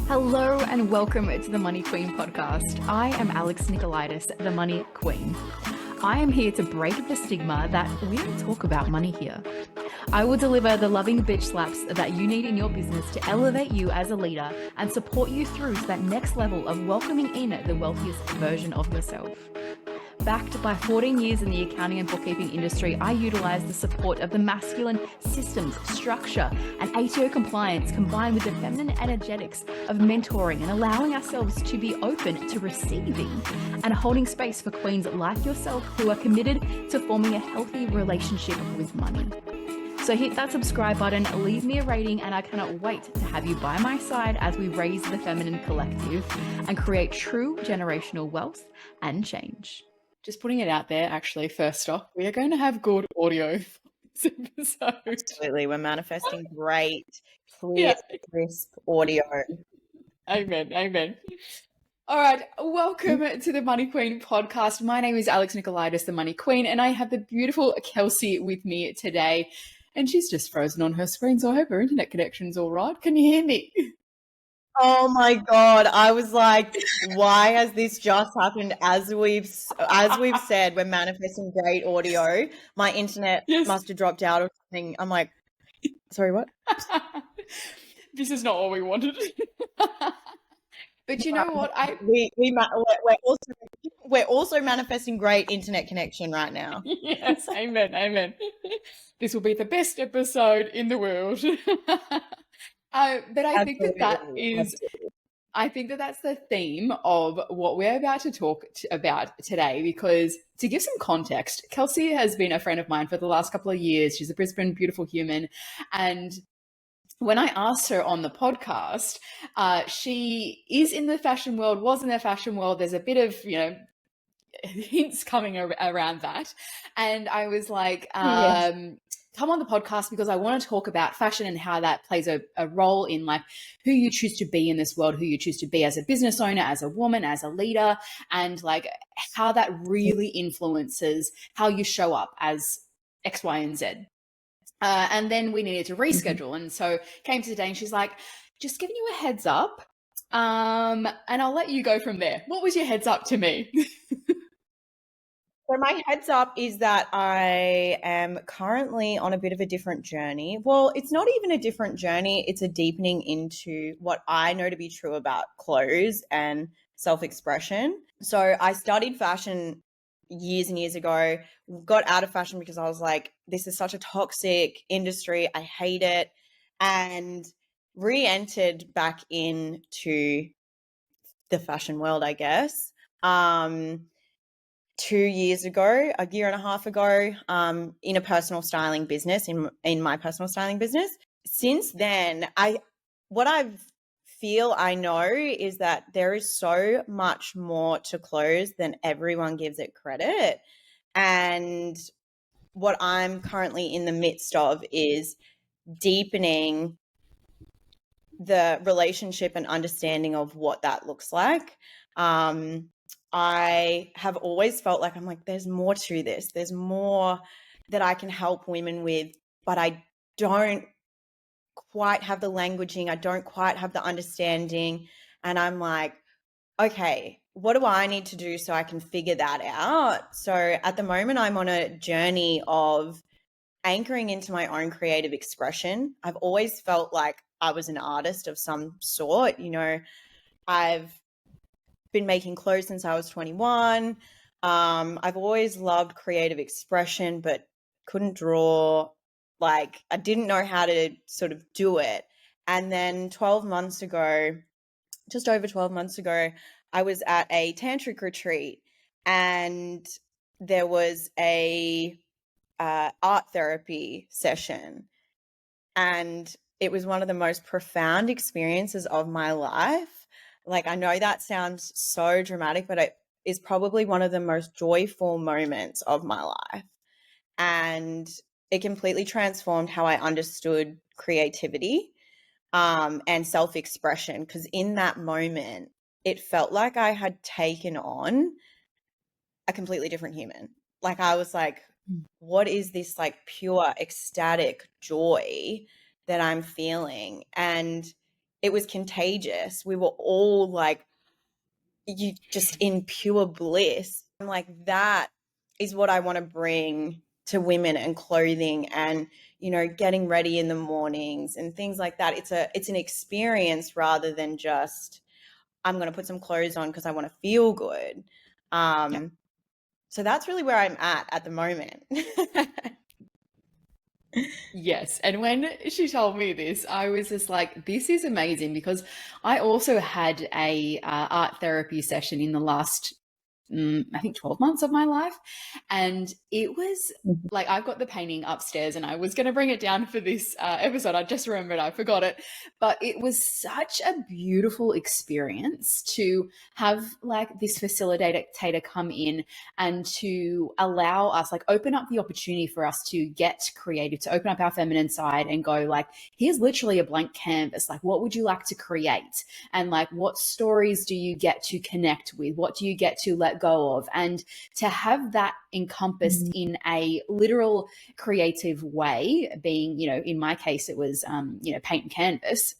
Hello and welcome to the Money Queen podcast. I am Alex Nicolaitis, the Money Queen. I am here to break the stigma that we don't talk about money here. I will deliver the loving bitch slaps that you need in your business to elevate you as a leader and support you through to that next level of welcoming in the wealthiest version of yourself. Backed by 14 years in the accounting and bookkeeping industry, I utilize the support of the masculine systems, structure, and ATO compliance combined with the feminine energetics of mentoring and allowing ourselves to be open to receiving and holding space for queens like yourself who are committed to forming a healthy relationship with money. So hit that subscribe button, leave me a rating, and I cannot wait to have you by my side as we raise the feminine collective and create true generational wealth and change. Just putting it out there, actually, first off, we are going to have good audio for this episode. Absolutely. We're manifesting great, clear, crisp audio. Amen. All right. Welcome to the Money Queen podcast. My name is Alex Nicolaitis, the Money Queen, and I have the beautiful Kelsie with me today. And she's just frozen on her screen, so I hope her internet connection's all right. Can you hear me? Oh my God. I was like, why has this just happened? As we've said, we're manifesting great audio. My internet must have dropped out or something. I'm like, sorry, what? This is not what we wanted. But you know what? We're also manifesting great internet connection right now. Yes, amen. This will be the best episode in the world. But I think that's the theme of what we're about to talk about today, because to give some context, Kelsie has been a friend of mine for the last couple of years. She's a Brisbane beautiful human. And when I asked her on the podcast, she is in the fashion world, was in the fashion world. There's a bit of, hints coming around that. And I was like, come on the podcast because I want to talk about fashion and how that plays a role in like who you choose to be in this world, who you choose to be as a business owner, as a woman, as a leader, and like how that really influences how you show up as X, Y, and Z. And then we needed to reschedule. And so came to today and she's like, just giving you a heads up. And I'll let you go from there. What was your heads up to me? So my heads up is that I am currently on a bit of a different journey. Well, it's not even a different journey. It's a deepening into what I know to be true about clothes and self-expression. So I studied fashion years and years ago, got out of fashion because I was like, this is such a toxic industry. I hate it. And re-entered back into the fashion world, I guess. 2 years ago, a year and a half ago, in a personal styling business, in my personal styling business. Since then, what I feel I know is that there is so much more to clothes than everyone gives it credit. And what I'm currently in the midst of is deepening the relationship and understanding of what that looks like. I have always felt like I'm like, there's more to this. There's more that I can help women with, but I don't quite have the languaging. I don't quite have the understanding. And I'm like, okay, what do I need to do so I can figure that out? So at the moment, I'm on a journey of anchoring into my own creative expression. I've always felt like I was an artist of some sort. I've been making clothes since I was 21. I've always loved creative expression, but couldn't draw. Like, I didn't know how to sort of do it. And then 12 months ago, just over 12 months ago, I was at a tantric retreat and there was a art therapy session. And it was one of the most profound experiences of my life. Like, I know that sounds so dramatic, but it is probably one of the most joyful moments of my life. And it completely transformed how I understood creativity and self-expression. Because in that moment, it felt like I had taken on a completely different human. Like, I was like, what is this like pure ecstatic joy that I'm feeling? And it was contagious. We were all like, you just in pure bliss. I'm like, that is what I want to bring to women and clothing and, you know, getting ready in the mornings and things like that. It's an experience rather than just, I'm going to put some clothes on because I want to feel good. So that's really where I'm at the moment. Yes. And when she told me this, I was just like, this is amazing, because I also had a art therapy session in the last, I think 12 months of my life. And it was like, I've got the painting upstairs and I was going to bring it down for this episode. I just remembered I forgot it. But it was such a beautiful experience to have like this facilitator come in and to allow us, like, open up the opportunity for us to get creative, to open up our feminine side and go like, here's literally a blank canvas. Like, what would you like to create? And like, what stories do you get to connect with? What do you get to let go of? And to have that encompassed in a literal creative way, being, you know, in my case, it was, you know, paint and canvas,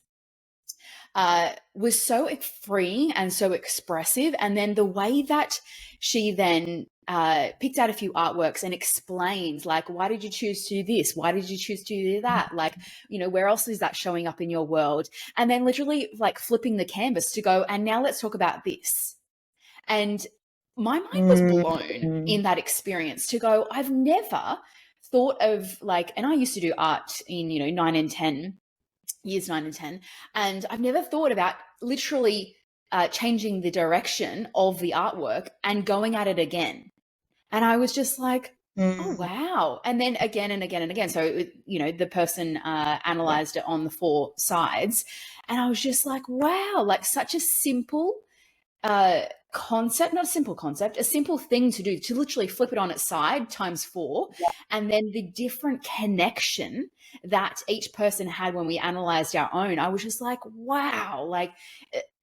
was so freeing and so expressive. And then the way that she then picked out a few artworks and explained, like, why did you choose to do this? Why did you choose to do that? Like, you know, where else is that showing up in your world? And then literally like flipping the canvas to go, and now let's talk about this. And my mind was blown in that experience to go, I've never thought of like, and I used to do art in, you know, 9 and 10, years 9 and 10. And I've never thought about literally changing the direction of the artwork and going at it again. And I was just like, oh, wow. And then again and again and again. So, you know, the person analyzed it on the 4 sides. And I was just like, wow, like such a simple concept, not a simple concept, a simple thing to do, to literally flip it on its side times 4. Yeah. And then the different connection that each person had when we analyzed our own, I was just like, wow, like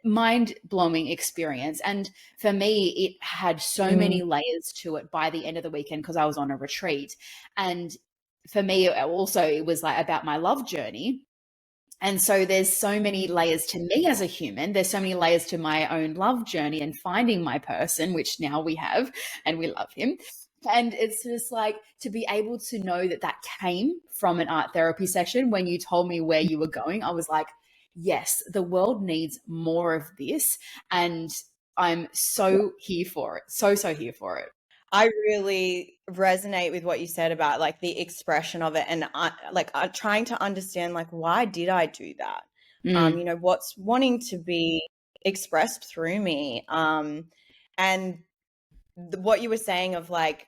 mind-blowing experience. And for me, it had so many layers to it by the end of the weekend, because I was on a retreat. And for me also, it was like about my love journey. And so there's so many layers to me as a human. There's so many layers to my own love journey and finding my person, which now we have, and we love him. And it's just like, to be able to know that that came from an art therapy session. When you told me where you were going, I was like, yes, the world needs more of this. And I'm so here for it. So here for it. I really resonate with what you said about like the expression of it, and trying to understand like, why did I do that? You know, what's wanting to be expressed through me. And what you were saying of like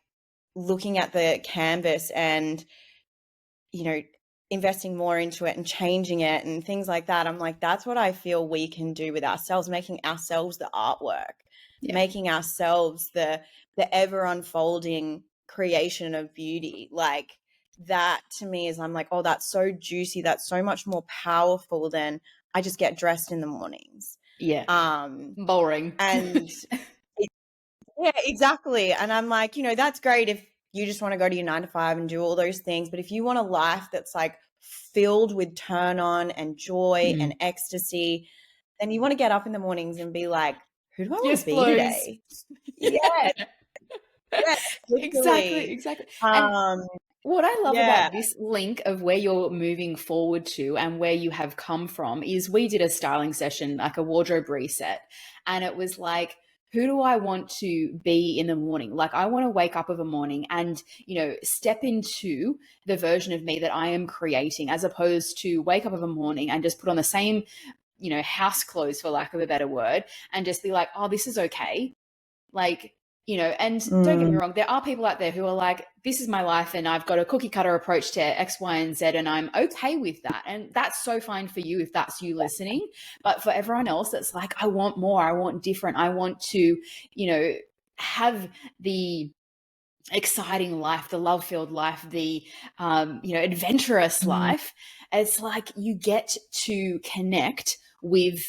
looking at the canvas and, you know, investing more into it and changing it and things like that. I'm like, that's what I feel we can do with ourselves, making ourselves the artwork, making ourselves the ever unfolding creation of beauty. Like that to me is, I'm like, oh, that's so juicy. That's so much more powerful than I just get dressed in the mornings. Yeah. Boring. And yeah, exactly. And I'm like, you know, that's great if you just want to go to your 9 to 5 and do all those things. But if you want a life that's like filled with turn on and joy and ecstasy, then you want to get up in the mornings and be like, who do I want to be today? Yeah. Yeah, Exactly. And what I love about this link of where you're moving forward to and where you have come from is, we did a styling session, like a wardrobe reset. And it was like, who do I want to be in the morning? Like, I want to wake up of a morning and, you know, step into the version of me that I am creating, as opposed to wake up of a morning and just put on the same, you know, house clothes, for lack of a better word, and just be like, oh, this is okay. Like, you know, and don't get me wrong, there are people out there who are like, this is my life and I've got a cookie cutter approach to X, Y, and Z, and I'm okay with that. And that's so fine for you if that's you listening. But for everyone else, it's like, I want more, I want different, I want to, you know, have the exciting life, the love-filled life, the, you know, adventurous life. It's like, you get to connect with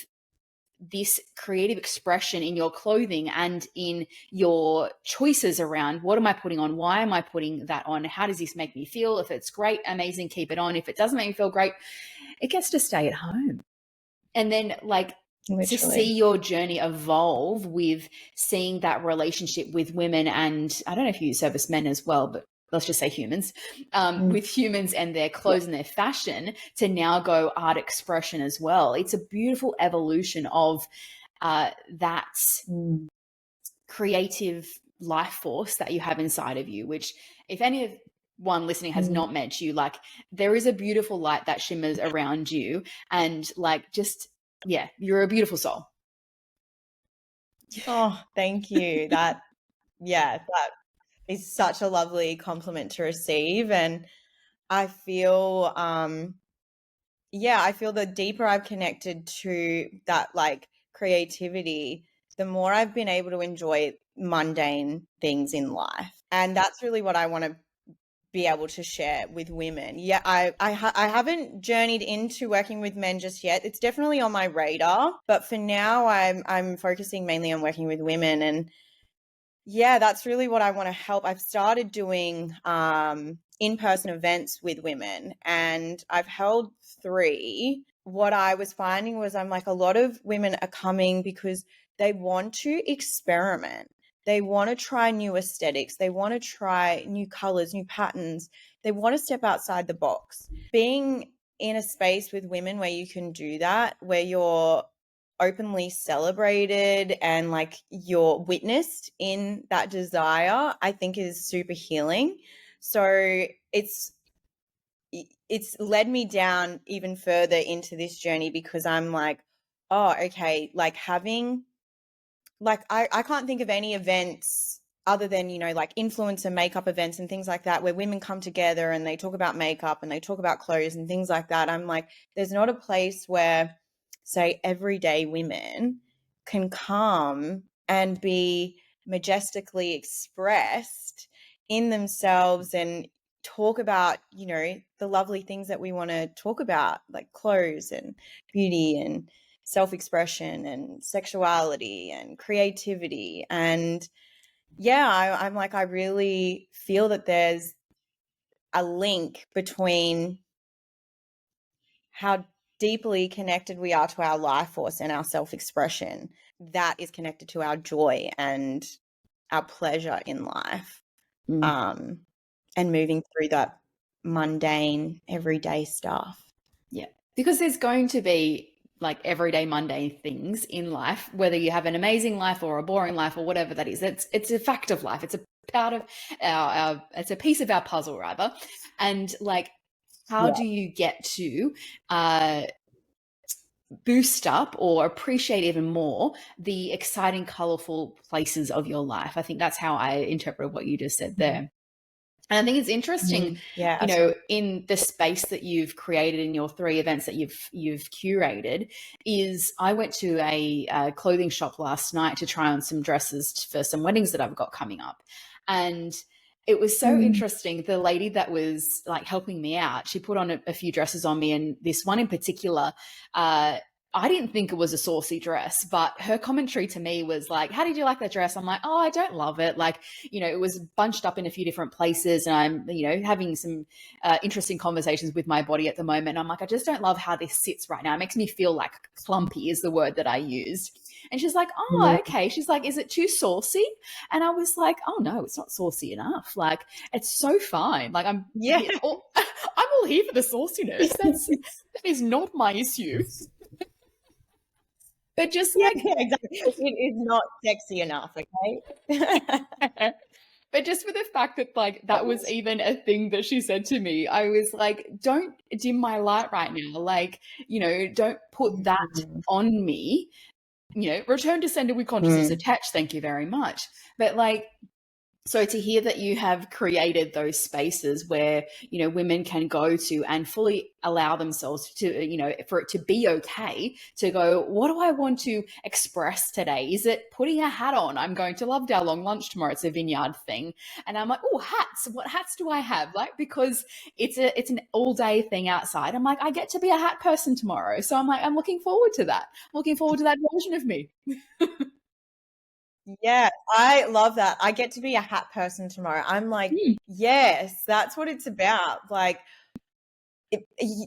this creative expression in your clothing and in your choices around, what am I putting on? Why am I putting that on? How does this make me feel? If it's great, amazing, keep it on. If it doesn't make me feel great, it gets to stay at home. And then like to Literally. see your journey evolve with seeing that relationship with women, and I don't know if you service men as well, but let's just say humans, with humans and their clothes and their fashion, to now go art expression as well. It's a beautiful evolution of that creative life force that you have inside of you, which if anyone listening has not met you, like there is a beautiful light that shimmers around you, and like just, yeah, you're a beautiful soul. Oh, thank you. That is such a lovely compliment to receive. And I feel, I feel the deeper I've connected to that like creativity, the more I've been able to enjoy mundane things in life. And that's really what I want to be able to share with women. Yeah, I haven't journeyed into working with men just yet. It's definitely on my radar, but for now I'm focusing mainly on working with women. And yeah, that's really what I want to help. I've started doing in-person events with women, and I've held 3. What I was finding was I'm like, a lot of women are coming because they want to experiment. They want to try new aesthetics. They want to try new colors, new patterns. They want to step outside the box. Being in a space with women where you can do that, where you're openly celebrated and like you're witnessed in that desire, I think is super healing. So it's led me down even further into this journey, because I'm like, oh, okay, like having like I can't think of any events other than, you know, like influencer makeup events and things like that, where women come together and they talk about makeup and they talk about clothes and things like that. I'm like, there's not a place where, say, everyday women can come and be majestically expressed in themselves and talk about, you know, the lovely things that we want to talk about, like clothes and beauty and self-expression and sexuality and creativity. And I'm like, I really feel that there's a link between how deeply connected we are to our life force and our self-expression that is connected to our joy and our pleasure in life, and moving through that mundane everyday stuff. Yeah, because there's going to be like everyday mundane things in life, whether you have an amazing life or a boring life or whatever that is. It's a fact of life. It's a part of our it's a piece of our puzzle rather. And like, how do you get to boost up or appreciate even more the exciting, colorful places of your life? I think that's how I interpret what you just said there. And I think it's interesting, Yeah, you know, in the space that you've created in your 3 events that you've curated. Is I went to a clothing shop last night to try on some dresses for some weddings that I've got coming up, and it was so interesting. The lady that was like helping me out, she put on a few dresses on me, and this one in particular, I didn't think it was a saucy dress, but her commentary to me was like, how did you like that dress? I'm like, oh, I don't love it. Like, you know, it was bunched up in a few different places, and I'm, you know, having some interesting conversations with my body at the moment. And I'm like, I just don't love how this sits right now. It makes me feel like clumpy is the word that I used. And she's like, oh, okay. She's like, is it too saucy? And I was like, oh no, it's not saucy enough. Like, it's so fine. Like I'm all here for the sauciness. That is not my issue. But just like, exactly. It is not sexy enough, okay? but just for the fact that like that was even a thing that she said to me, I was like, don't dim my light right now. Like, you know, don't put that on me. You know, return to sender with consciousness attached. Thank you very much. But like, so to hear that you have created those spaces where, you know, women can go to and fully allow themselves to, you know, for it to be okay to go, what do I want to express today? Is it putting a hat on? I'm going to Lovedale Long Lunch tomorrow. It's a vineyard thing. And I'm like, oh, hats. What hats do I have? Like, because it's an all day thing outside. I'm like, I get to be a hat person tomorrow. So I'm like, I'm looking forward to that. I'm looking forward to that version of me. Yeah, I love that. I get to be a hat person tomorrow. I'm like, yes, that's what it's about. Like,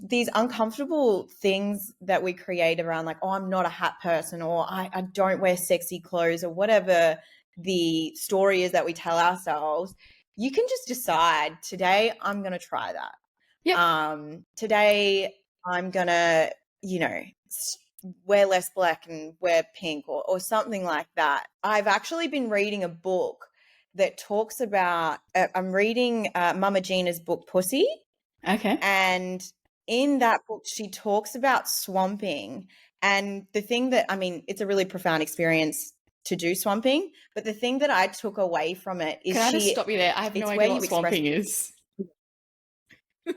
these uncomfortable things that we create around like, oh, I'm not a hat person, or I don't wear sexy clothes, or whatever the story is that we tell ourselves, you can just decide, today I'm going to try that. Yep. Today I'm going to, wear less black and wear pink, or something like that. I've actually been reading a book that talks about, I'm reading Mama Gina's book, Pussy. Okay. And in that book, she talks about swamping. And the thing that, it's a really profound experience to do swamping. But the thing that I took away from it is Can I just stop you there? I have no it's where idea you what express. swamping is.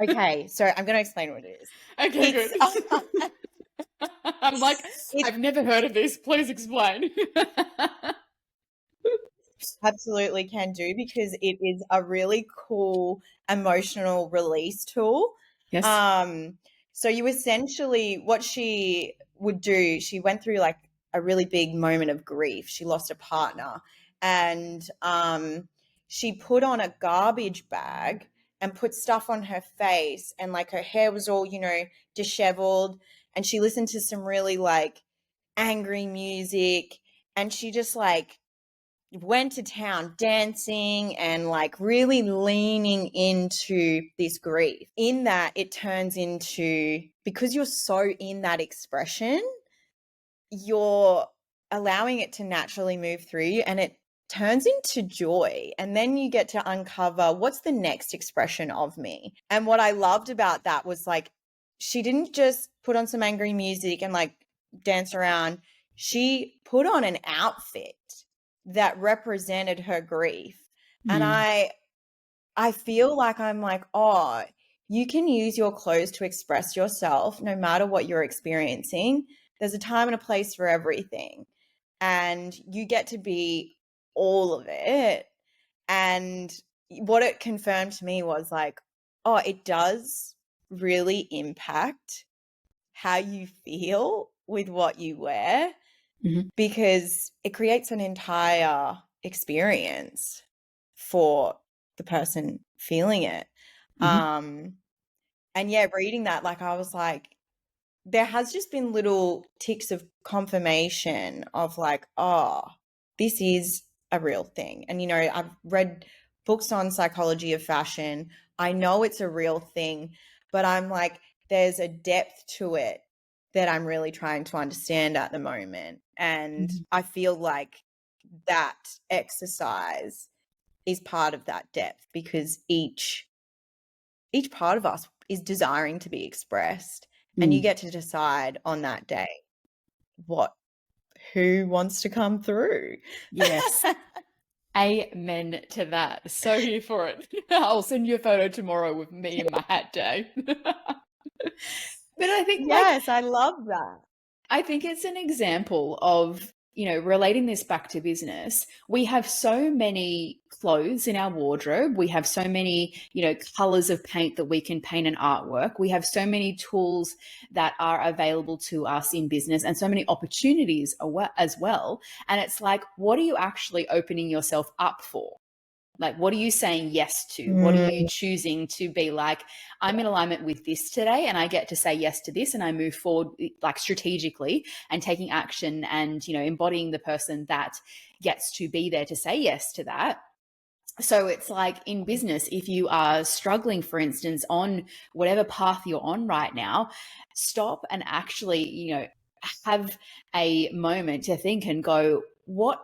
Okay, so I'm going to explain what it is. Okay, good. I'm like, It's I've never heard of this. Please explain. absolutely can do, because it is a really cool emotional release tool. Yes. So you essentially, what she would do, she went through like a really big moment of grief. She lost a partner, and she put on a garbage bag and put stuff on her face, and like her hair was all, disheveled, and she listened to some really like angry music, and she just like went to town dancing and like really leaning into this grief. In that, it turns into, because you're so in that expression, you're allowing it to naturally move through you, and it turns into joy. And then you get to uncover, what's the next expression of me? And what I loved about that was like, she didn't just put on some angry music and like dance around. She put on an outfit that represented her grief. And I feel like, I'm like, oh, you can use your clothes to express yourself no matter what you're experiencing. There's a time and a place for everything, and you get to be all of it. And what it confirmed to me was like, oh, it does really impact how you feel with what you wear, because it creates an entire experience for the person feeling it. And yeah, reading that, like, I was like, there has just been little ticks of confirmation of like, oh, this is a real thing. And, I've read books on psychology of fashion. I know it's a real thing, but I'm like, there's a depth to it that I'm really trying to understand at the moment. And I feel like that exercise is part of that depth, because each part of us is desiring to be expressed, and you get to decide on that day who wants to come through. Yes. Amen to that. So here for it. I'll send you a photo tomorrow with me in my hat day. But I think yes, I love that. I think it's an example of, relating this back to business. We have so many clothes in our wardrobe. We have so many, colors of paint that we can paint an artwork. We have so many tools that are available to us in business, and so many opportunities as well. And it's like, what are you actually opening yourself up for? Like, what are you saying yes to? What are you choosing to be like, I'm in alignment with this today, and I get to say yes to this, and I move forward like strategically and taking action and, embodying the person that gets to be there to say yes to that. So it's like in business, if you are struggling, for instance, on whatever path you're on right now, stop and actually, have a moment to think and go, what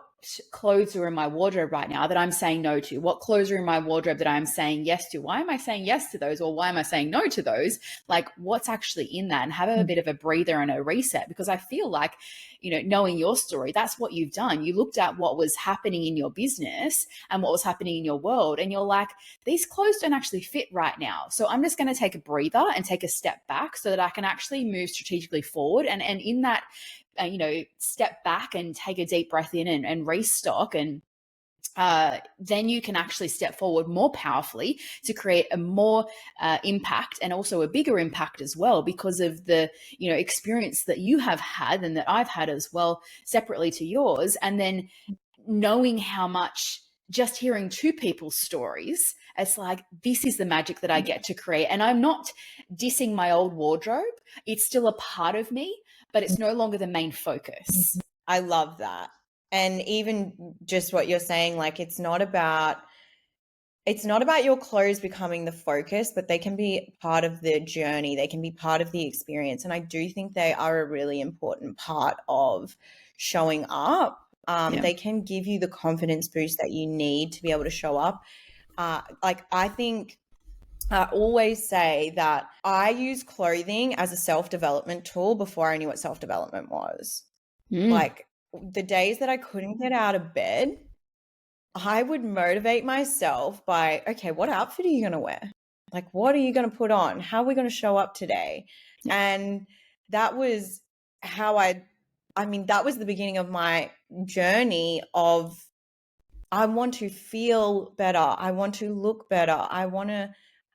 clothes are in my wardrobe right now that I'm saying no to? What clothes are in my wardrobe that I'm saying yes to? Why am I saying yes to those, or why am I saying no to those? Like, what's actually in that? And have a bit of a breather and a reset, because I feel like, knowing your story, that's what you've done. You looked at what was happening in your business and what was happening in your world, and you're like, these clothes don't actually fit right now. So I'm just going to take a breather and take a step back so that I can actually move strategically forward. And in that, step back and take a deep breath in and restock, and then you can actually step forward more powerfully to create a more impact, and also a bigger impact as well, because of the experience that you have had and that I've had as well, separately to yours. And then knowing how much just hearing two people's stories, it's like, this is the magic that I get to create. And I'm not dissing my old wardrobe. It's still a part of me, but it's no longer the main focus. I love that. And even just what you're saying, like, it's not about your clothes becoming the focus, but they can be part of the journey. They can be part of the experience. And I do think they are a really important part of showing up. They can give you the confidence boost that you need to be able to show up. Like, I think I always say that I use clothing as a self-development tool before I knew what self-development was. Like, the days that I couldn't get out of bed, I would motivate myself by, okay, what outfit are you going to wear? Like, what are you going to put on? How are we going to show up today? And that was how that was the beginning of my journey of, I want to feel better. I want to look better.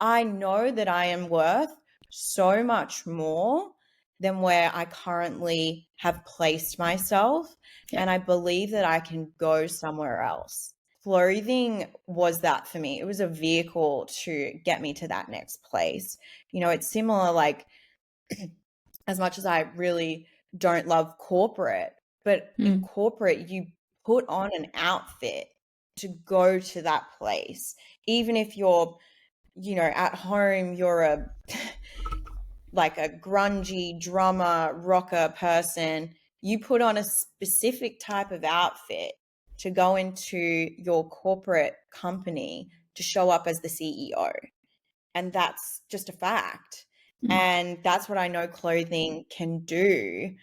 I know that I am worth so much more than where I currently have placed myself. And I believe that I can go somewhere else. Clothing was that for me. It was a vehicle to get me to that next place. You know, it's similar, like, as much as I really don't love corporate, but in corporate, you put on an outfit to go to that place. Even if you're, at home, you're a like a grungy drummer, rocker person, you put on a specific type of outfit to go into your corporate company to show up as the CEO. And that's just a fact. And that's what I know clothing can do,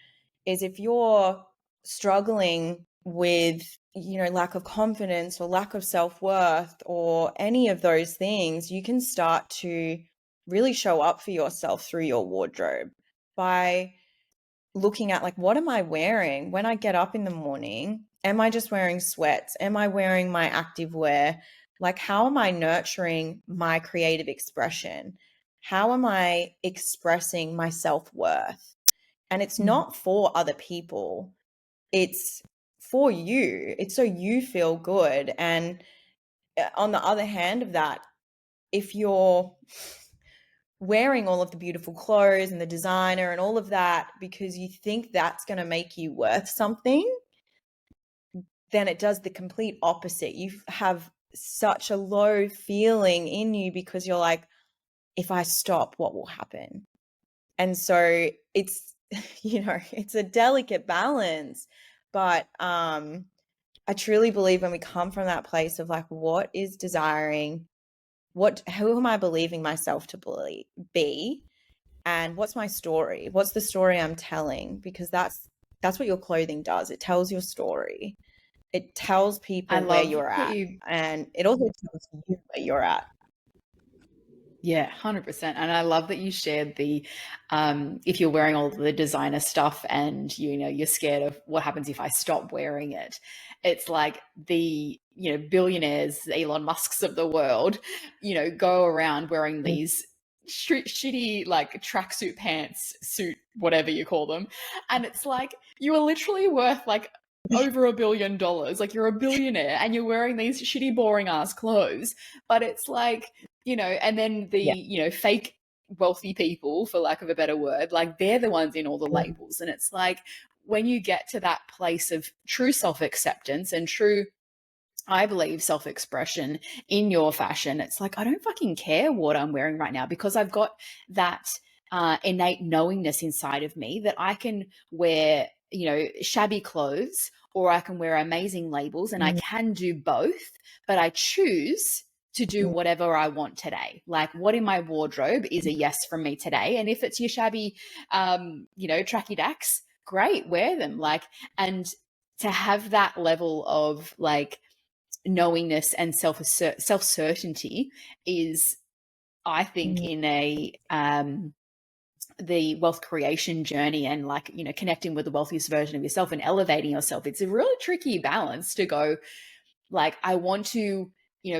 is if you're struggling with, lack of confidence or lack of self-worth or any of those things, you can start to really show up for yourself through your wardrobe by looking at, like, what am I wearing when I get up in the morning? Am I just wearing sweats? Am I wearing my active wear? Like, how am I nurturing my creative expression? How am I expressing my self-worth? And it's not for other people. It's for you. It's so you feel good. And on the other hand of that, if you're wearing all of the beautiful clothes and the designer and all of that because you think that's going to make you worth something, then it does the complete opposite. You have such a low feeling in you because you're like, if I stop, what will happen? And so it's, it's a delicate balance. But I truly believe when we come from that place of, like, what is desiring, who am I believing myself to be, and what's my story? What's the story I'm telling? Because that's what your clothing does. It tells your story. It tells people where you're at, and it also tells you where you're at. Yeah, 100%. And I love that you shared the, if you're wearing all the designer stuff and, you're scared of what happens if I stop wearing it. It's like the, billionaires, Elon Musks of the world, go around wearing these shitty, like, tracksuit pants, suit, whatever you call them. And it's like, you are literally worth, like, over $1 billion. Like, you're a billionaire and you're wearing these shitty, boring ass clothes. But it's like, and then the, fake wealthy people, for lack of a better word, like, they're the ones in all the labels. And it's like, when you get to that place of true self-acceptance and true, I believe, self-expression in your fashion, it's like, I don't fucking care what I'm wearing right now, because I've got that innate knowingness inside of me that I can wear, shabby clothes, or I can wear amazing labels, and I can do both, but I choose to do whatever I want today. Like, what in my wardrobe is a yes from me today. And if it's your shabby, tracky dacks, great, wear them. Like, and to have that level of, like, knowingness and self-certainty is, I think, in a, the wealth creation journey, and, like, connecting with the wealthiest version of yourself and elevating yourself. It's a really tricky balance to go, like, I want to,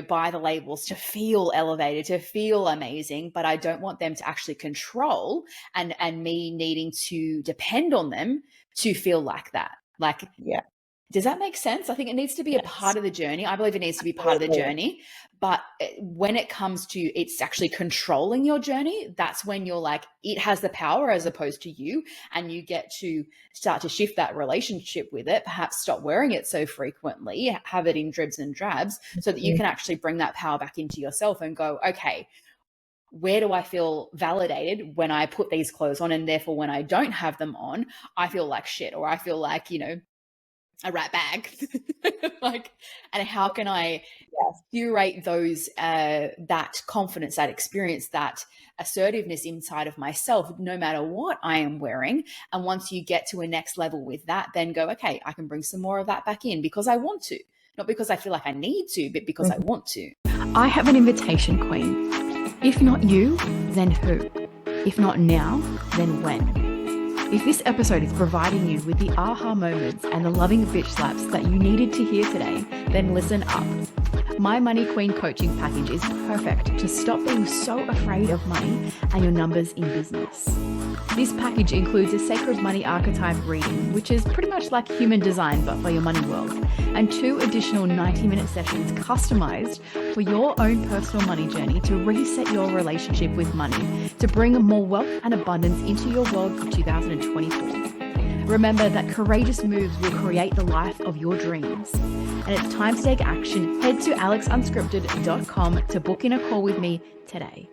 buy the labels to feel elevated, to feel amazing, but I don't want them to actually control and me needing to depend on them to feel like that. Like, Yeah. Does that make sense? I think it needs to be a Yes, part of the journey. I believe it needs to be part of the absolutely. journey. But when it comes to it's actually controlling your journey, that's when you're like, it has the power as opposed to you. And you get to start to shift that relationship with it, perhaps stop wearing it so frequently, have it in dribs and drabs, so that you Mm. can actually bring that power back into yourself and go, okay, where do I feel validated when I put these clothes on? And therefore, when I don't have them on, I feel like shit, or I feel like, a rat bag. Like, and how can I Yes. curate those, that confidence, that experience, that assertiveness inside of myself, no matter what I am wearing. And once you get to a next level with that, then go, okay, I can bring some more of that back in because I want to, not because I feel like I need to, but because I Mhm. want to. I have an invitation, Queen. If not you, then who? If not now, then when? If this episode is providing you with the aha moments and the loving bitch slaps that you needed to hear today, then listen up. My Money Queen coaching package is perfect to stop being so afraid of money and your numbers in business. This package includes a sacred money archetype reading, which is pretty much like human design but for your money world, and 2 additional 90-minute sessions customized for your own personal money journey to reset your relationship with money, to bring more wealth and abundance into your world for 2024. Remember that courageous moves will create the life of your dreams. And it's time to take action. Head to alexunscripted.com to book in a call with me today.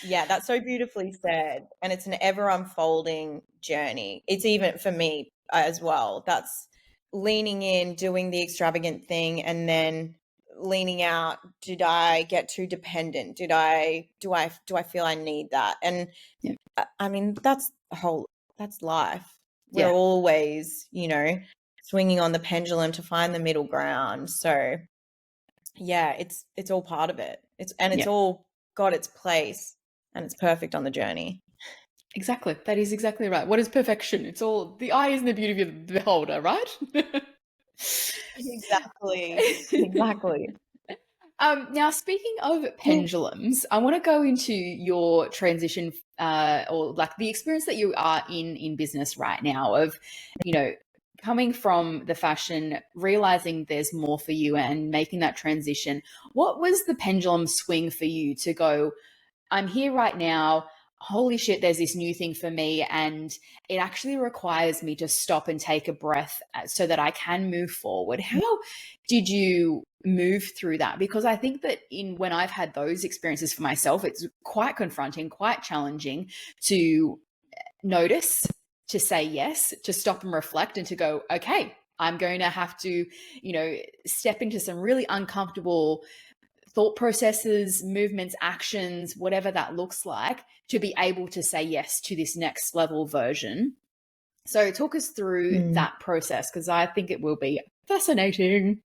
Yeah, that's so beautifully said. And it's an ever unfolding journey. It's even for me as well. That's leaning in, doing the extravagant thing, and then leaning out. Did I get too dependent? Do I feel I need that? And Yeah. I mean, that's life. We're Yeah. always, swinging on the pendulum to find the middle ground. So yeah, it's all part of it. It's Yeah. all got its place and it's perfect on the journey. Exactly. That is exactly right. What is perfection? It's all the eye is in the beauty of the beholder, right? Exactly. Exactly. Now, speaking of pendulums, I want to go into your transition, or like the experience that you are in business right now of, coming from the fashion, realizing there's more for you and making that transition. What was the pendulum swing for you to go, I'm here right now. Holy shit, there's this new thing for me. And it actually requires me to stop and take a breath so that I can move forward. How did you move through that? Because I think that when I've had those experiences for myself, it's quite confronting, quite challenging to notice, to say yes, to stop and reflect and to go, okay, I'm going to have to, step into some really uncomfortable thought processes, movements, actions, whatever that looks like, to be able to say yes to this next level version. So talk us through Mm. that process, because I think it will be fascinating.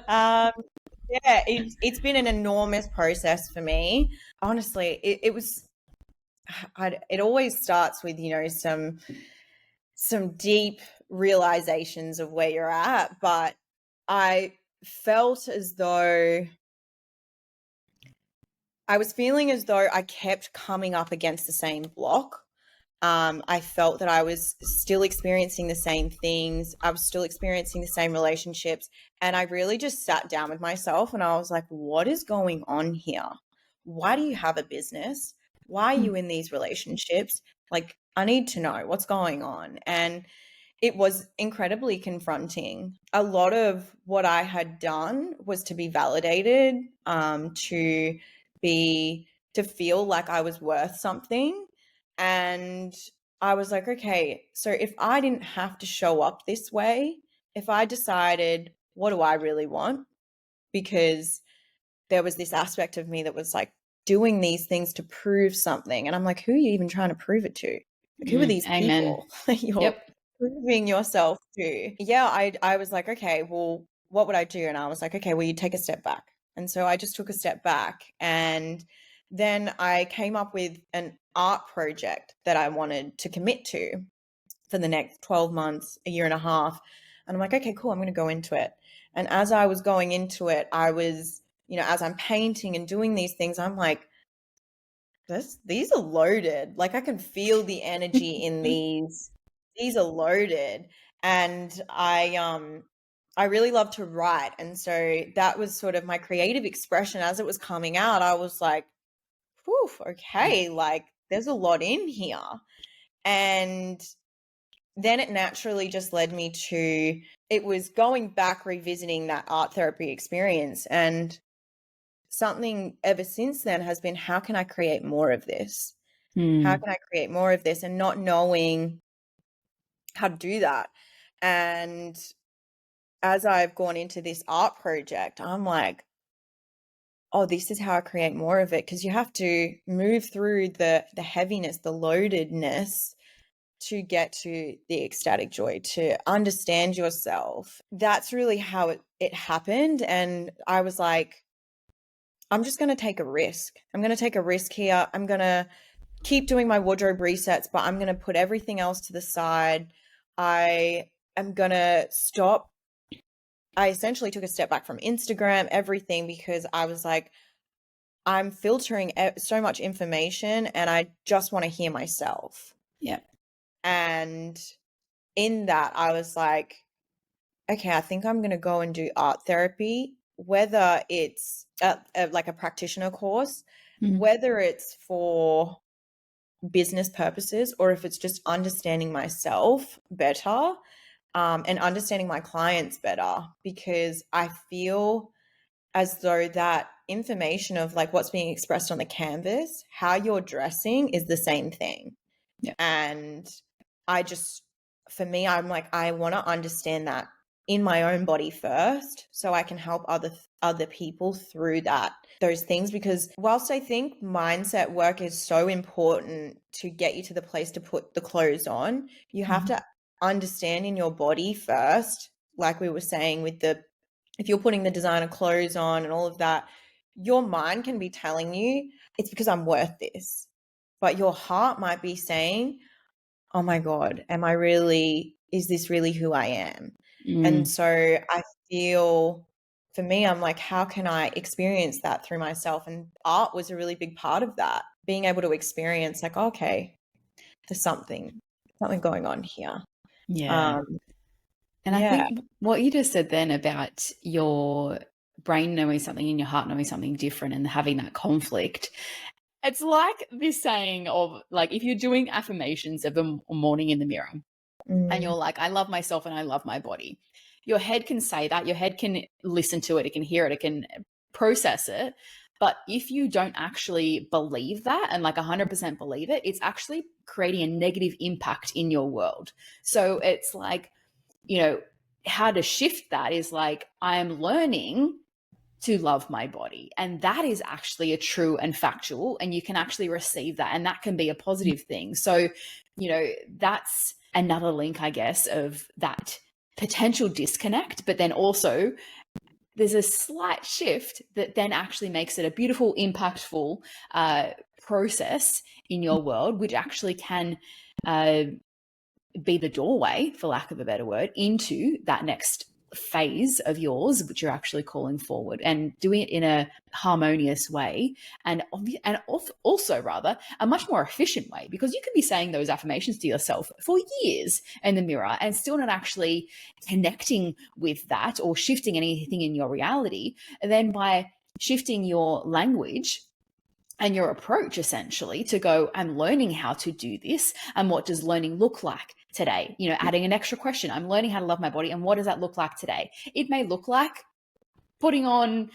Yeah, it's been an enormous process for me. Honestly, it was. It always starts with some deep realizations of where you're at, but I felt as though I was feeling as though I kept coming up against the same block. I felt that I was still experiencing the same things. I was still experiencing the same relationships. And I really just sat down with myself and I was like, what is going on here? Why do you have a business? Why are you in these relationships? Like, I need to know what's going on. And it was incredibly confronting. A lot of what I had done was to be validated, to feel like I was worth something. And I was like, okay, so if I didn't have to show up this way, if I decided, what do I really want? Because there was this aspect of me that was like doing these things to prove something. And I'm like, who are you even trying to prove it to? Like, who are these Amen. people that you're Yep. proving yourself to? Yeah, I was like, okay, well, what would I do? And I was like, okay, well, you take a step back. And so I just took a step back. And then I came up with an art project that I wanted to commit to for the next 12 months, a year and a half. And I'm like, okay, cool, I'm going to go into it. And as I was going into it, I was, as I'm painting and doing these things, I'm like, these are loaded. Like, I can feel the energy in these these are loaded. And I really love to write. And so that was sort of my creative expression as it was coming out. I was like, whew, okay, like there's a lot in here. And then it naturally just led me to, it was going back, revisiting that art therapy experience. And something ever since then has been, how can I create more of this? How can I create more of this? And not knowing how to do that. And as I've gone into this art project, I'm like, oh, this is how I create more of it. Because you have to move through the heaviness, the loadedness, to get to the ecstatic joy, to understand yourself. That's really how it happened. And I was like, I'm just going to take a risk. I'm going to take a risk here. I'm going to keep doing my wardrobe resets, but I'm going to put everything else to the side. I am going to stop. I essentially took a step back from Instagram, everything, because I was like, I'm filtering so much information and I just want to hear myself. Yeah. And in that, I was like, okay, I think I'm going to go and do art therapy, whether it's like a practitioner course, whether it's for business purposes or if it's just understanding myself better, and understanding my clients better, because I feel as though that information of like what's being expressed on the canvas, how you're dressing is the same thing. Yeah. And for me, I'm like, I want to understand that in my own body first, so I can help other people through those things. Because whilst I think mindset work is so important to get you to the place to put the clothes on, you have to understand in your body first, like we were saying with if you're putting the designer clothes on and all of that, your mind can be telling you it's because I'm worth this. But your heart might be saying, oh my God, is this really who I am? And so I feel, for me, I'm like, how can I experience that through myself? And art was a really big part of that, being able to experience like, okay, there's something going on here. Yeah. And I think what you just said then about your brain knowing something and your heart knowing something different and having that conflict, it's like this saying of like, if you're doing affirmations of the morning in the mirror and you're like, I love myself and I love my body, your head can say that, your head can listen to it, it can hear it, it can process it. But if you don't actually believe that and like 100% believe it, it's actually creating a negative impact in your world. So it's like, you know, how to shift that is like, I am learning to love my body. And that is actually a true and factual, and you can actually receive that. And that can be a positive thing. So, you know, that's another link, I guess, of that potential disconnect. But then also there's a slight shift that then actually makes it a beautiful, impactful process in your world, which actually can be the doorway, for lack of a better word, into that next phase of yours, which you're actually calling forward, and doing it in a harmonious way, and also rather a much more efficient way, because you can be saying those affirmations to yourself for years in the mirror and still not actually connecting with that or shifting anything in your reality. And then by shifting your language and your approach, essentially, to go, I'm learning how to do this, and what does learning look like today? You know, adding an extra question, I'm learning how to love my body, and what does that look like today? It may look like putting on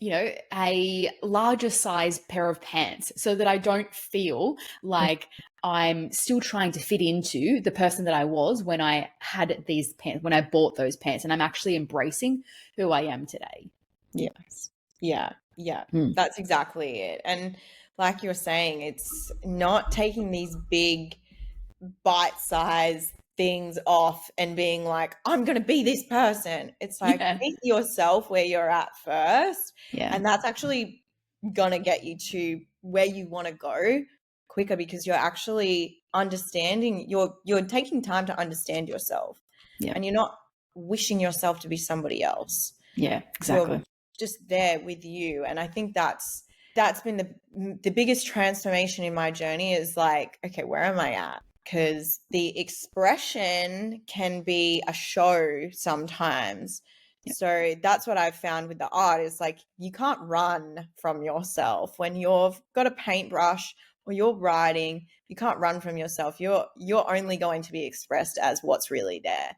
you know, a larger size pair of pants so that I don't feel like I'm still trying to fit into the person that I was when I had these pants, when I bought those pants, and I'm actually embracing who I am today. Yes. Yeah. That's exactly it. And like you're saying, it's not taking these big bite-sized things off and being like, I'm going to be this person. It's like, meet yourself where you're at first. Yeah. And that's actually going to get you to where you want to go quicker, because you're actually understanding, you're taking time to understand yourself. Yeah. And you're not wishing yourself to be somebody else. Yeah, exactly. You're just there with you. And I think that's been the biggest transformation in my journey, is like, okay, where am I at? because the expression can be a show sometimes. Yeah. So that's what I've found with the art is like you can't run from yourself when you've got a paintbrush or you're writing. You can't run from yourself. You're only going to be expressed as what's really there,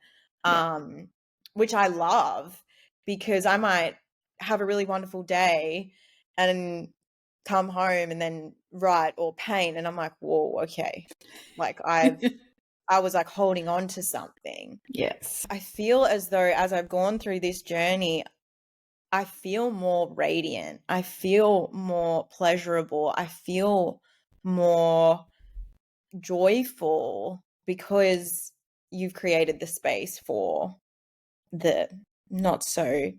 which I love because I might have a really wonderful day and come home and then write or paint, and I'm like, whoa, okay, like I was like holding on to something. Yes. I feel as though as I've gone through this journey, I feel more radiant. I feel more pleasurable. I feel more joyful because you've created the space for the not so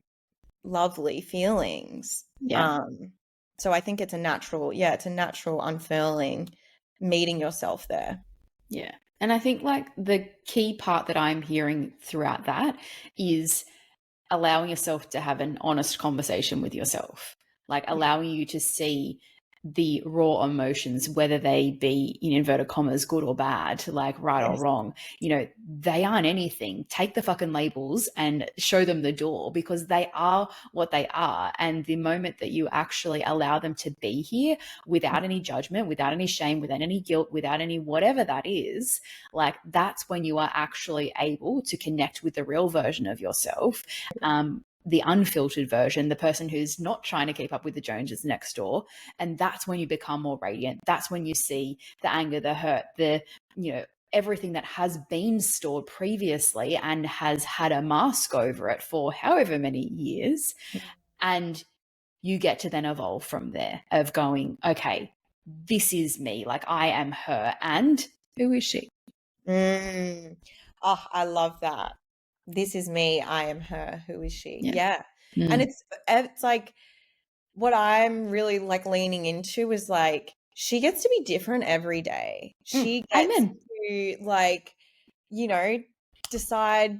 lovely feelings. Yeah. So I think it's a natural unfurling, meeting yourself there. Yeah. And I think like the key part that I'm hearing throughout that is allowing yourself to have an honest conversation with yourself, like allowing you to see the raw emotions, whether they be in inverted commas, good or bad, like right or wrong, they aren't anything. Take the fucking labels and show them the door because they are what they are. And the moment that you actually allow them to be here without any judgment, without any shame, without any guilt, without any whatever that is, like that's when you are actually able to connect with the real version of yourself. The unfiltered version, the person who's not trying to keep up with the Joneses next door. And that's when you become more radiant. That's when you see the anger, the hurt, everything that has been stored previously and has had a mask over it for however many years. And you get to then evolve from there of going, okay, this is me. Like I am her. And who is she? Oh, I love that. This is me. I am her. Who is she? Yeah. And it's like what I'm really like leaning into is like she gets to be different every day. She gets to like, decide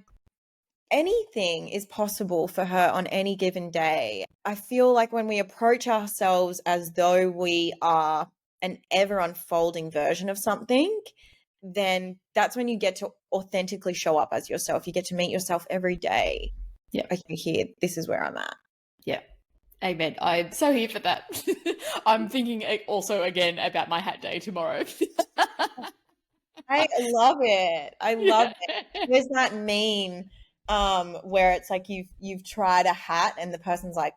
anything is possible for her on any given day. I feel like when we approach ourselves as though we are an ever unfolding version of something, then that's when you get to authentically show up as yourself. You get to meet yourself every day. Yeah. Okay, here, this is where I'm at. Yeah. Amen. I'm so here for that. I'm thinking also again about my hat day tomorrow. I love it. I love it. There's that meme where it's like you've tried a hat and the person's like,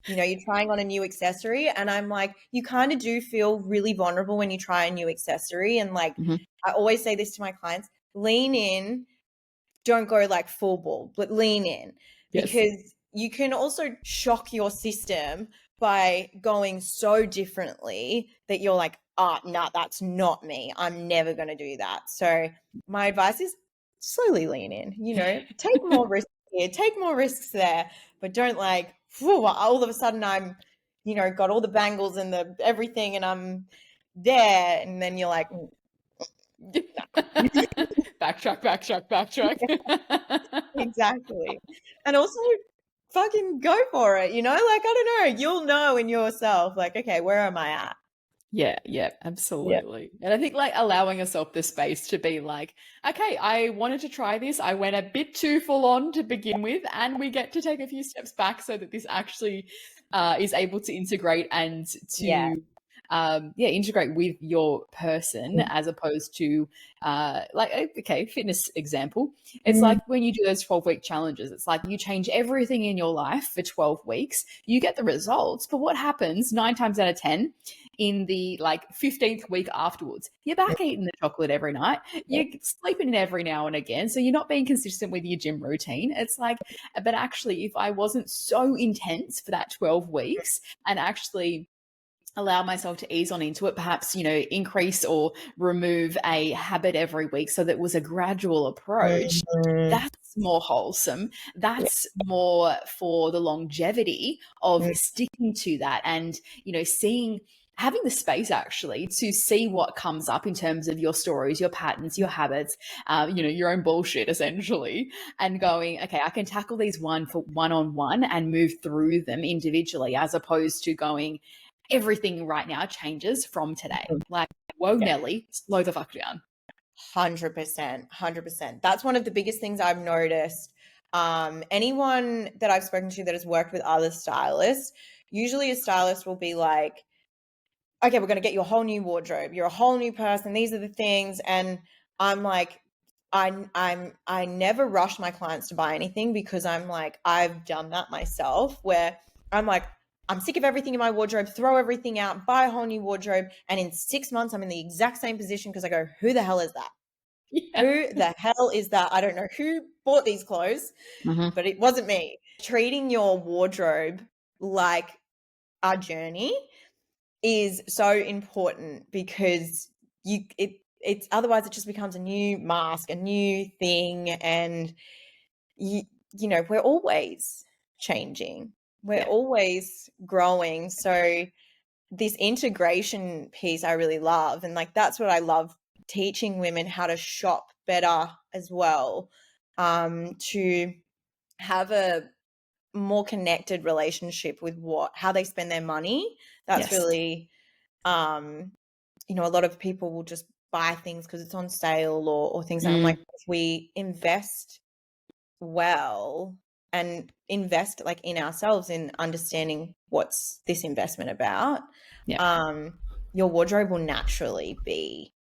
you're trying on a new accessory, and I'm like, you kind of do feel really vulnerable when you try a new accessory. And like, I always say this to my clients, lean in, don't go like full ball, but lean in. Yes. Because you can also shock your system by going so differently that you're like, no, that's not me. I'm never going to do that. So my advice is slowly lean in, take more risks here, take more risks there, but don't like, all of a sudden I'm, got all the bangles and the everything and I'm there. And then you're like, backtrack. Exactly. And also fucking go for it, like, I don't know, you'll know in yourself, like, okay, where am I at? Yeah, absolutely. Yeah. And I think like allowing yourself the space to be like, okay, I wanted to try this. I went a bit too full on to begin with, and we get to take a few steps back so that this actually is able to integrate and to integrate with your person as opposed to fitness example. It's like when you do those 12-week challenges, it's like you change everything in your life for 12 weeks, you get the results, but what happens 9 times out of 10 in the like 15th week afterwards? You're back eating the chocolate every night, you're sleeping in every now and again, so you're not being consistent with your gym routine. It's like, but actually if I wasn't so intense for that 12 weeks and actually allow myself to ease on into it, perhaps, increase or remove a habit every week so that it was a gradual approach, that's more wholesome. That's more for the longevity of sticking to that and, having the space actually to see what comes up in terms of your stories, your patterns, your habits, your own bullshit essentially, and going, okay, I can tackle these one-on-one and move through them individually, as opposed to going, everything right now changes from today. Like, whoa, Nelly, slow the fuck down. 100%, 100%. That's one of the biggest things I've noticed. Anyone that I've spoken to that has worked with other stylists, usually a stylist will be like, okay, we're going to get you a whole new wardrobe. You're a whole new person. These are the things. And I'm like, I never rush my clients to buy anything, because I'm like, I've done that myself, where I'm like, I'm sick of everything in my wardrobe, throw everything out, buy a whole new wardrobe. And in 6 months, I'm in the exact same position, because I go, who the hell is that? Yeah. Who the hell is that? I don't know who bought these clothes, but it wasn't me. Treating your wardrobe like a journey is so important, because it's otherwise it just becomes a new mask, a new thing, and you know, we're always changing. We're always growing. So this integration piece I really love, and like that's what I love teaching women, how to shop better as well, to have a more connected relationship with how they spend their money. That's really you know, a lot of people will just buy things because it's on sale or things like that. I'm like, if we invest well and invest like in ourselves, in understanding what's this investment about, your wardrobe will naturally be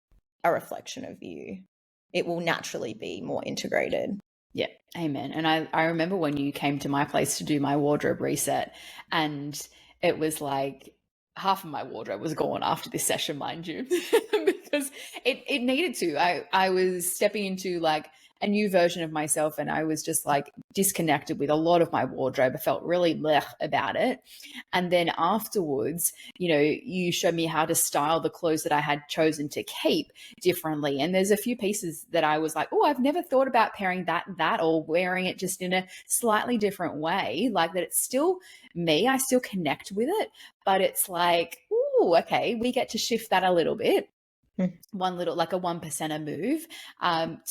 a reflection of you. It will naturally be more integrated. Yeah, amen. And I remember when you came to my place to do my wardrobe reset, and it was like half of my wardrobe was gone after this session, mind you, because it needed to. I was stepping into like a new version of myself, and I was just like disconnected with a lot of my wardrobe. I felt really blech about it. And then afterwards, you know, you showed me how to style the clothes that I had chosen to keep differently. And there's a few pieces that I was like, oh, I've never thought about pairing that, or wearing it just in a slightly different way, like that it's still me. I still connect with it, but it's like, oh, okay, we get to shift that a little bit. One little, like a 1%er move,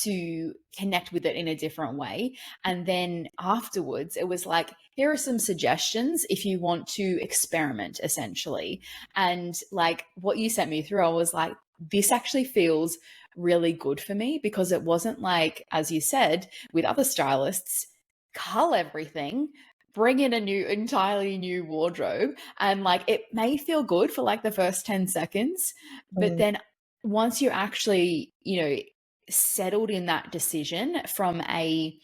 to connect with it in a different way. And then afterwards it was like, here are some suggestions if you want to experiment, essentially. And like what you sent me through, I was like, this actually feels really good for me, because it wasn't like, as you said, with other stylists, cull everything, bring in a entirely new wardrobe, and like it may feel good for like the first 10 seconds, but then once you're actually, you know, settled in that decision from a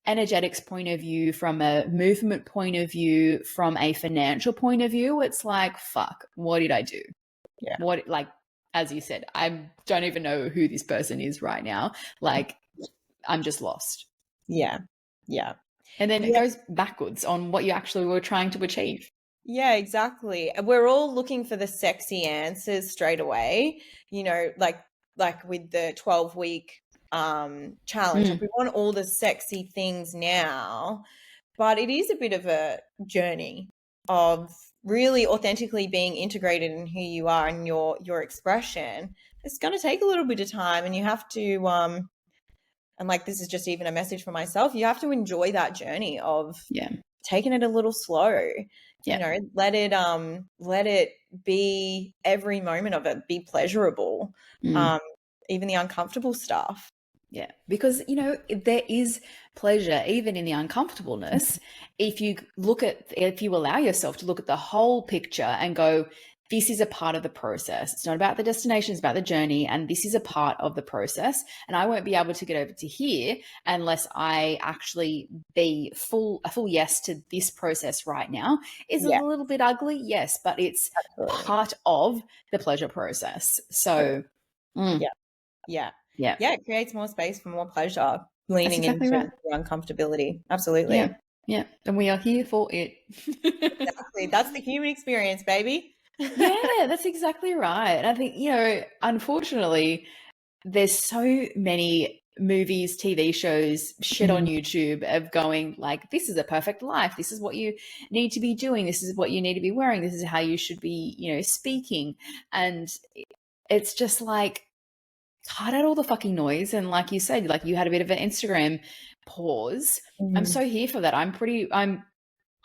energetics point of view, from a movement point of view, from a financial point of view, it's like, fuck, what did I do? Yeah. What, like, as you said, I don't even know who this person is right now. Like, I'm just lost. Yeah. Yeah. And then it goes backwards on what you actually were trying to achieve. Yeah, exactly. We're all looking for the sexy answers straight away, you know, like with the 12-week challenge. Like we want all the sexy things now, but it is a bit of a journey of really authentically being integrated in who you are and your expression. It's going to take a little bit of time, and you have to and like this is just even a message for myself, you have to enjoy that journey of taking it a little slow. You know, let it be, every moment of it be pleasurable, even the uncomfortable stuff. Yeah, because, you know, there is pleasure even in the uncomfortableness. If you allow yourself to look at the whole picture and go, this is a part of the process. It's not about the destination, it's about the journey. And this is a part of the process. And I won't be able to get over to here unless I actually be a full yes to this process right now. Is it a little bit ugly? Yes, but it's part of the pleasure process. So, it creates more space for more pleasure, leaning into the uncomfortability. Absolutely. Yeah. And we are here for it. Exactly. That's the human experience, baby. Yeah, that's exactly right. And I think, you know, unfortunately, there's so many movies, TV shows, shit on YouTube of going like, this is a perfect life. This is what you need to be doing. This is what you need to be wearing. This is how you should be, you know, speaking. And it's just like, cut out all the fucking noise. And like you said, like you had a bit of an Instagram pause. I'm so here for that.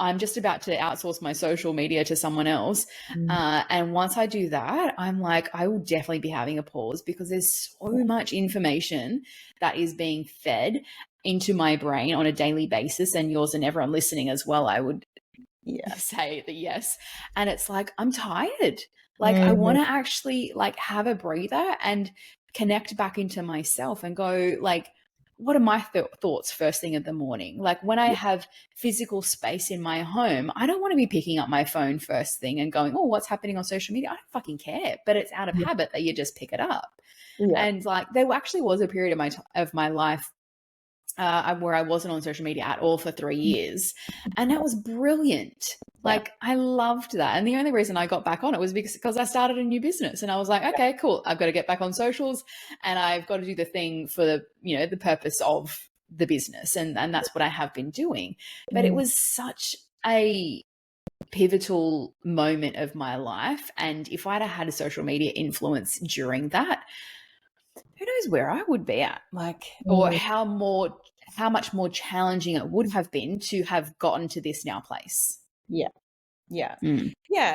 I'm just about to outsource my social media to someone else. And once I do that, I'm like, I will definitely be having a pause because there's so much information that is being fed into my brain on a daily basis, and yours and everyone listening as well, I would say that yes. And it's like, I'm tired. Like I want to actually like have a breather and connect back into myself and go like, what are my thoughts first thing in the morning? Like when I have physical space in my home, I don't want to be picking up my phone first thing and going, oh, what's happening on social media? I don't fucking care, but it's out of habit that you just pick it up. And like there actually was a period of my life where I wasn't on social media at all for 3 years. And that was brilliant. Like I loved that. And the only reason I got back on it was because I started a new business and I was like, okay, cool. I've got to get back on socials and I've got to do the thing for the, the purpose of the business. And that's what I have been doing. But it was such a pivotal moment of my life. And if I'd have had a social media influence during that, who knows where I would be at, like, or how much more challenging it would have been to have gotten to this now place. Yeah.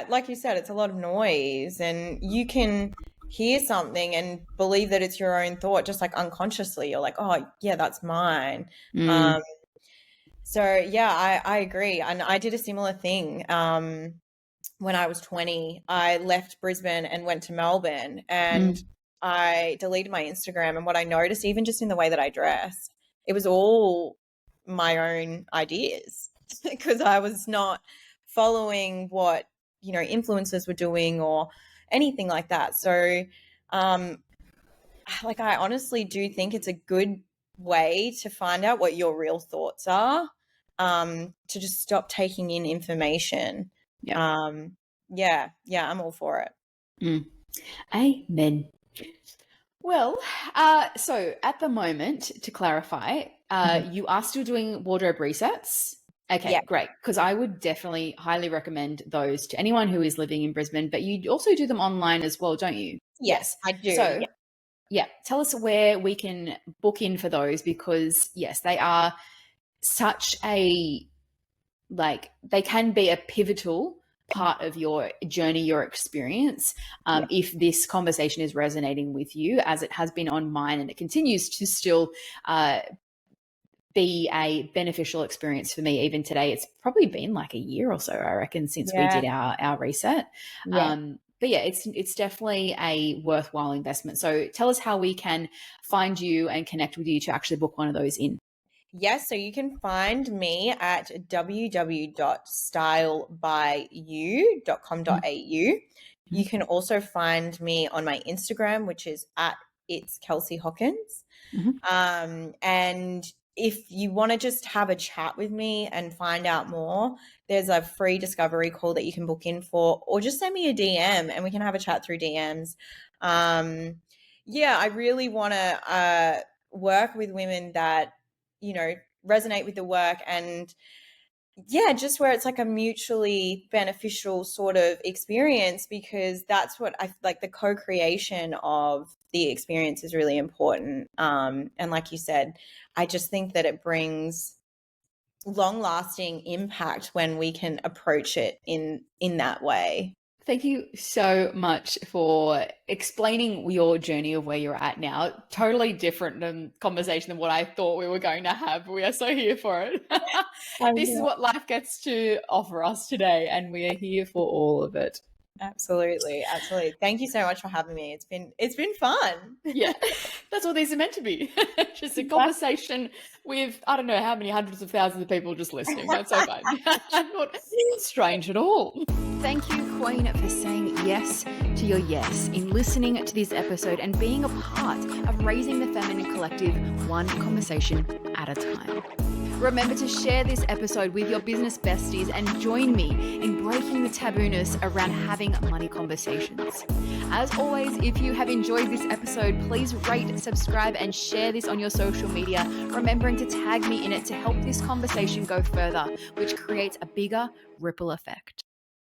Like you said, it's a lot of noise, and you can hear something and believe that it's your own thought, just like unconsciously. You're like, oh yeah, that's mine. So yeah, I agree. And I did a similar thing. When I was 20, I left Brisbane and went to Melbourne, and I deleted my Instagram. And what I noticed, even just in the way that I dressed, it was all my own ideas because I was not following what, influencers were doing or anything like that. So, like, I honestly do think it's a good way to find out what your real thoughts are, to just stop taking in information. I'm all for it. Amen. Well, so at the moment, to clarify, you are still doing wardrobe resets. Okay, great. Because I would definitely highly recommend those to anyone who is living in Brisbane, but you also do them online as well, don't you? Yes, I do. So, tell us where we can book in for those, because yes, they are such a, like, they can be a pivotal part of your journey, your experience. If this conversation is resonating with you, as it has been on mine, and it continues to still be a beneficial experience for me even today. It's probably been like a year or so, I reckon, since we did our reset. But yeah, it's definitely a worthwhile investment. So tell us how we can find you and connect with you to actually book one of those in. Yes, so you can find me at www.stylebyu.com.au. You can also find me on my Instagram, which is at it's Kelsie Hockins. And if you want to just have a chat with me and find out more, there's a free discovery call that you can book in for, or just send me a DM and we can have a chat through DMs. I really want to work with women that, resonate with the work, and just where it's like a mutually beneficial sort of experience, because that's what I like. The co-creation of the experience is really important. And like you said, I just think that it brings long-lasting impact when we can approach it in that way. Thank you so much for explaining your journey of where you're at now. Totally different conversation than what I thought we were going to have. We are so here for it. This is what life gets to offer us today, and we are here for all of it. Absolutely. Thank you so much for having me. It's been fun. Yeah, that's what these are meant to be. Just a conversation with, I don't know how many hundreds of thousands of people just listening. That's so fun. Not strange at all. Thank you, Queen, for saying yes to your yes in listening to this episode and being a part of raising the feminine collective one conversation at a time. Remember to share this episode with your business besties and join me in breaking the tabooness around having money conversations. As always, if you have enjoyed this episode, please rate, subscribe, and share this on your social media, remembering to tag me in it to help this conversation go further, which creates a bigger ripple effect.